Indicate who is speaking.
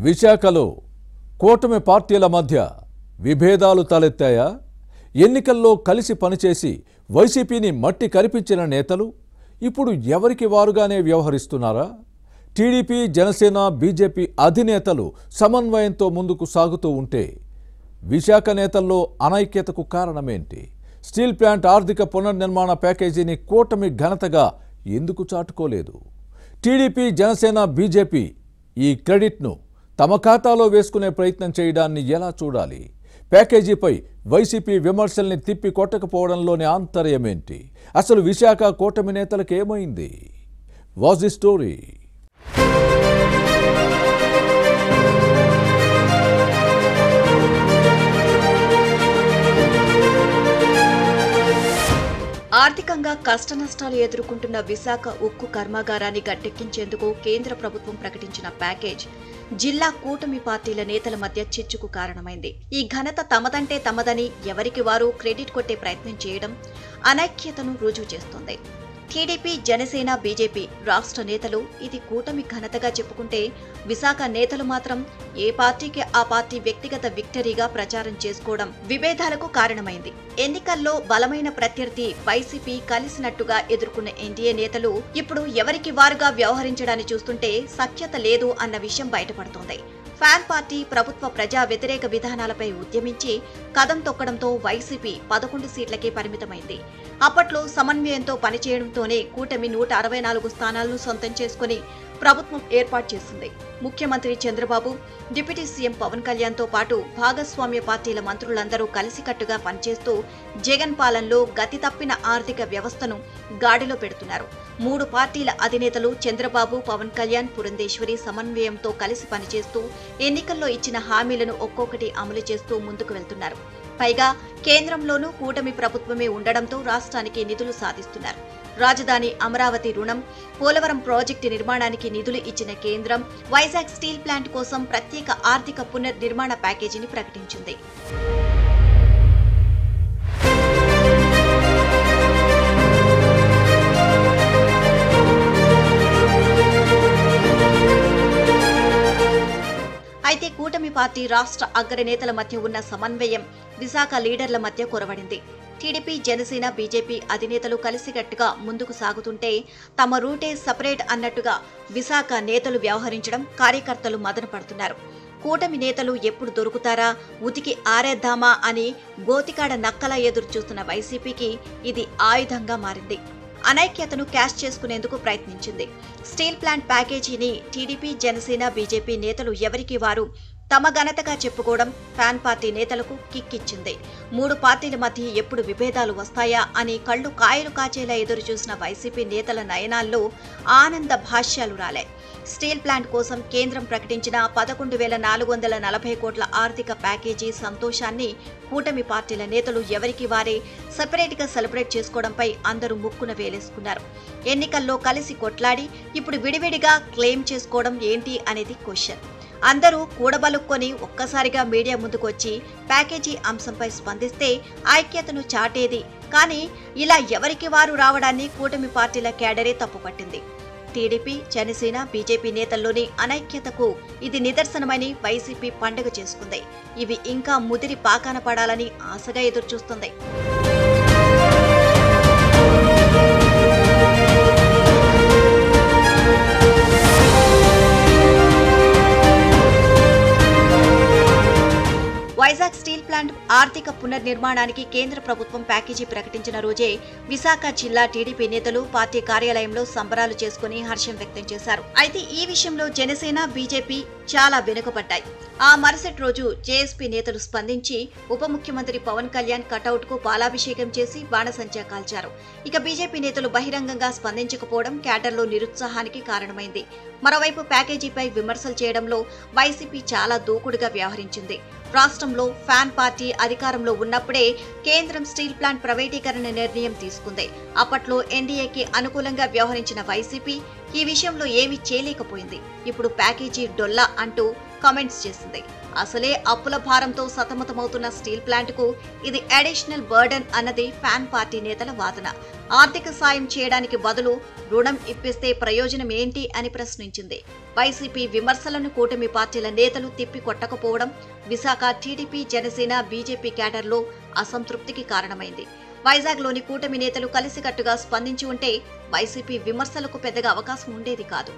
Speaker 1: విశాఖలో కూటమి పార్టీల మధ్య విభేదాలు తలెత్తాయా? ఎన్నికల్లో కలిసి పనిచేసి వైసీపీని మట్టి కరిపించిన నేతలు ఇప్పుడు ఎవరికి వారుగానే వ్యవహరిస్తున్నారా? టీడీపీ, జనసేన, బీజేపీ అధినేతలు సమన్వయంతో ముందుకు సాగుతూ ఉంటే విశాఖ నేతల్లో అనైక్యతకు కారణమేంటి? స్టీల్ ప్లాంట్ ఆర్థిక పునర్నిర్మాణ ప్యాకేజీని కూటమి ఘనతగా ఎందుకు చాటుకోలేదు? టీడీపీ, జనసేన, బీజేపీ ఈ క్రెడిట్ను తమ ఖాతాలో వేసుకునే ప్రయత్నం చేయడాన్ని ఎలా చూడాలి? ప్యాకేజీపై వైసీపీ విమర్శల్ని తిప్పి కొట్టకపోవడంలోని ఆంతర్యమేంటి? అసలు విశాఖ కూటమి నేతలకు ఏమైంది? Was the story?
Speaker 2: ఆర్థికంగా కష్టనష్టాలు ఎదుర్కొంటున్న విశాఖ ఉక్కు కర్మాగారాన్ని గట్టెక్కించేందుకు కేంద్ర ప్రభుత్వం ప్రకటించిన ప్యాకేజ్ జిల్లా కూటమి పార్టీల నేతల మధ్య చిచ్చుకు కారణమైంది. ఈ ఘనత తమదంటే తమదని ఎవరికి వారు క్రెడిట్ కొట్టే ప్రయత్నం చేయడం అనైక్యతను రుజువు చేస్తోంది. టీడీపీ, జనసేన, బీజేపీ రాష్ట్ర నేతలు ఇది కూటమి ఘనతగా చెప్పుకుంటే, విశాఖ నేతలు మాత్రం ఏ పార్టీకి ఆ పార్టీ వ్యక్తిగత విక్టరీగా ప్రచారం చేసుకోవడం విభేదాలకు కారణమైంది. ఎన్నికల్లో బలమైన ప్రత్యర్థి వైసీపీ కలిసినట్టుగా ఎదుర్కొన్న ఎన్డీఏ నేతలు ఇప్పుడు ఎవరికి వారుగా వ్యవహరించడాన్ని చూస్తుంటే సఖ్యత లేదు అన్న విషయం బయటపడుతోంది. ఫ్యాన్ పార్టీ ప్రభుత్వ ప్రజా వ్యతిరేక విధానాలపై ఉద్యమించి కదం తొక్కడంతో వైసీపీ 11 సీట్లకే పరిమితమైంది. అప్పట్లో సమన్వయంతో పనిచేయడంతోనే కూటమి 164 స్థానాలను సొంతం చేసుకుని ప్రభుత్వం ఏర్పాటు చేసింది. ముఖ్యమంత్రి చంద్రబాబు, డిప్యూటీ సీఎం పవన్ కళ్యాణ్తో పాటు భాగస్వామ్య పార్టీల మంత్రులందరూ కలిసికట్టుగా పనిచేస్తూ జగన్ పాలనలో గతి తప్పిన ఆర్థిక వ్యవస్థను గాడిలో పెడుతున్నారు. 3 పార్టీల అధినేతలు చంద్రబాబు, పవన్ కళ్యాణ్, పురంధేశ్వరి సమన్వయంతో కలిసి పనిచేస్తూ ఎన్నికల్లో ఇచ్చిన హామీలను ఒక్కొక్కటి అమలు చేస్తూ ముందుకు వెళ్తున్నారు. పైగా కేంద్రంలోనూ కూటమి ప్రభుత్వమే ఉండడంతో రాష్ట్రానికి నిధులు సాధిస్తున్నారు. రాజధాని అమరావతి రుణం, పోలవరం ప్రాజెక్టు నిర్మాణానికి నిధులు ఇచ్చిన కేంద్రం వైజాగ్ స్టీల్ ప్లాంట్ కోసం ప్రత్యేక ఆర్థిక పునర్నిర్మాణ ప్యాకేజీని ప్రకటించింది. అయితే కూటమి పార్టీ రాష్ట్ర అగ్రనేతల మధ్య ఉన్న సమన్వయం విశాఖ లీడర్ల మధ్య కొరవడింది. టీడీపీ, జనసేన, బీజేపీ అధినేతలు కలిసికట్టుగా ముందుకు సాగుతుంటే తమ రూటే సపరేట్ అన్నట్టుగా విశాఖ నేతలు వ్యవహరించడం కార్యకర్తలు మదన పడుతున్నారు. కూటమి నేతలు ఎప్పుడు దొరుకుతారా, ఉతికి ఆరేద్దామా అని గోతికాడ నక్కలా ఎదురు చూస్తున్న వైసీపీకి ఇది ఆయుధంగా మారింది. అనైక్యతను క్యాష్ చేసుకునేందుకు ప్రయత్నించింది. స్టీల్ ప్లాంట్ ప్యాకేజీని టీడీపీ, జనసేన, బీజేపీ నేతలు ఎవరికి వారు తమ ఘనతగా చెప్పుకోవడం ఫ్యాన్ పార్టీ నేతలకు కిక్కిచ్చింది. 3 పార్టీల మధ్య ఎప్పుడు విభేదాలు వస్తాయా అని కళ్ళు కాయలు కాచేలా ఎదురుచూసిన వైసీపీ నేతల నయనాల్లో ఆనంద భాష్యాలు రాలే. స్టీల్ ప్లాంట్ కోసం కేంద్రం ప్రకటించిన 11,440 కోట్ల ఆర్థిక ప్యాకేజీ సంతోషాన్ని కూటమి పార్టీల నేతలు ఎవరికి వారే సెపరేట్గా సెలబ్రేట్ చేసుకోవడంపై అందరూ ముక్కున వేలేసుకున్నారు. ఎన్నికల్లో కలిసి కొట్లాడి ఇప్పుడు విడివిడిగా క్లెయిమ్ చేసుకోవడం ఏంటి అనేది క్వశ్చన్. అందరూ కూడబలుక్కొని ఒక్కసారిగా మీడియా ముందుకొచ్చి ప్యాకేజీ అంశంపై స్పందిస్తే ఐక్యతను చాటేది. కానీ ఇలా ఎవరికి వారు రావడాన్ని కూటమి పార్టీల క్యాడరే తప్పుపట్టింది. టీడీపీ, జనసేన, బీజేపీ నేతల్లోని అనైక్యతకు ఇది నిదర్శనమని వైసీపీ పండుగ చేసుకుంది. ఇవి ఇంకా ముదిరి పాకాన పడాలని ఆశగా ఎదురుచూస్తుంది. వైజాగ్ స్టీల్ ప్లాంట్ ఆర్థిక పునర్నిర్మాణానికి కేంద్ర ప్రభుత్వం ప్యాకేజీ ప్రకటించిన రోజే విశాఖ జిల్లా టీడీపీ నేతలు పార్టీ కార్యాలయంలో సంబరాలు చేసుకుని హర్షం వ్యక్తం చేశారు. అయితే ఈ విషయంలో జనసేన, బీజేపీ చాలా వెనుకబడ్డాయి. ఆ మరుసటి రోజు జేఎస్పీ నేతలు స్పందించి ఉప ముఖ్యమంత్రి పవన్ కళ్యాణ్ కటౌట్ కు పాలాభిషేకం చేసి బాణసంచా కాల్చారు. ఇక బీజేపీ నేతలు బహిరంగంగా స్పందించకపోవడం క్యాడర్లో నిరుత్సాహానికి కారణమైంది. మరోవైపు ప్యాకేజీపై విమర్శలు చేయడంలో వైసీపీ చాలా దూకుడుగా వ్యవహరించింది. రాష్ట్రంలో ఫ్యాన్ పార్టీ అధికారంలో ఉన్నప్పుడే కేంద్రం స్టీల్ ప్లాంట్ ప్రైవేటీకరణ నిర్ణయం తీసుకుంది. అప్పట్లో ఎన్డీఏకి అనుకూలంగా వ్యవహరించిన వైసీపీ ఈ విషయంలో ఏమీ చేయలేకపోయింది. ఇప్పుడు ప్యాకేజీ డొల్లా అంటూ కామెంట్స్ చేసింది. అసలే అప్పుల భారంతో సతమతమవుతున్న స్టీల్ ప్లాంట్ కు ఇది అడిషనల్ బర్డన్ అన్నది ఫ్యాన్ పార్టీ నేతల వాదన. ఆర్థిక సాయం చేయడానికి బదులు రుణం ఇప్పిస్తే ప్రయోజనం ఏంటి అని ప్రశ్నించింది. వైసీపీ విమర్శలను కూటమి పార్టీల నేతలు తిప్పికొట్టకపోవడం విశాఖ టీడీపీ, జనసేన, బీజేపీ క్యాడర్లో అసంతృప్తికి కారణమైంది. వైజాగ్లోని కూటమి నేతలు కలిసికట్టుగా స్పందించి ఉంటే వైసీపీ విమర్శలకు పెద్దగా అవకాశం ఉండేది కాదు.